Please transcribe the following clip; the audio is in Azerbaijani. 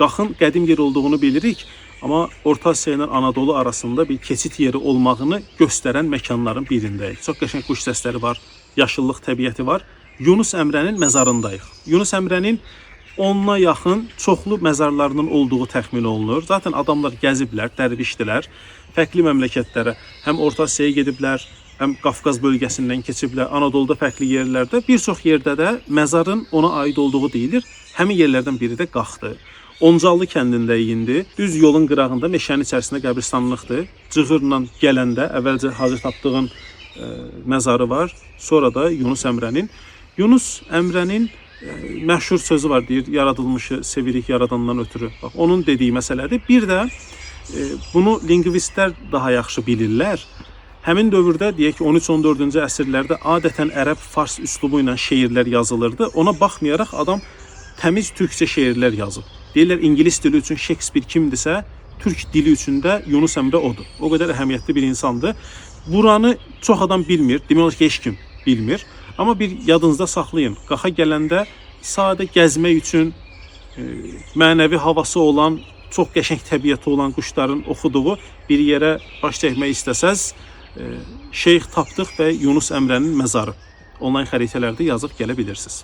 Qaxın qədim yer olduğunu bilirik, amma Orta Asiya ilə Anadolu arasında bir keçid yeri olmağını göstərən məkanların birindəyik. Çox qəşəng quş səsləri var, yaşıllıq təbiəti var. Yunus Əmrənin məzarındayıq. Yunus Əmrənin 10'a yaxın çoxlu məzarlarının olduğu təxmin olunur. Zaten adamlar gəziblər, dərvişdilər. Fərqli məmləkətlərə, həm Orta Asiyaya gediblər, həm Qafqaz bölgəsindən keçiblər, Anadoluda fərqli yerlərdə. Bir çox yerdə də məzarın ona aid olduğu deyilir. Həmin yerlərdən biri də Qaxdır. Oncalı kəndindəyik indi. Düz yolun qırağında meşənin içərisində qəbristanlıqdır. Cığırla gələndə əvvəlcə Hacı Tapdığın məzarı var. Sonra da Yunus Əmrənin. Yunus Əmrənin məşhur sözü var, deyir, yaradılmışı sevirik yaradandan ötürü. Bax, onun dediyi məsələdir. Bir də bunu lingvistlər daha yaxşı bilirlər. Həmin dövrdə, deyək ki, 13-14-cü əsrlərdə adətən ərəb-fars üslubu ilə şeirlər yazılırdı. Ona baxmayaraq adam təmiz türkçə şeirlər yazıb. Deyirlər, İngilis dili üçün Shakespeare kimdirsə, türk dili üçün də Yunus Əmrə odur. O qədər əhəmiyyətli bir insandır. Buranı çox adam bilmir, demək olar ki, heç kim bilmir. Amma bir yadınızda saxlayın, Qaxa gələndə sadə gəzmək üçün mənəvi havası olan, çox qəşəng təbiəti olan quşların oxuduğu bir yerə baş çəkmək istəsəz, Şeyx Tapdıq və Yunus Əmrənin məzarı onlayn xəritələrdə yazıb gələ bilirsiniz.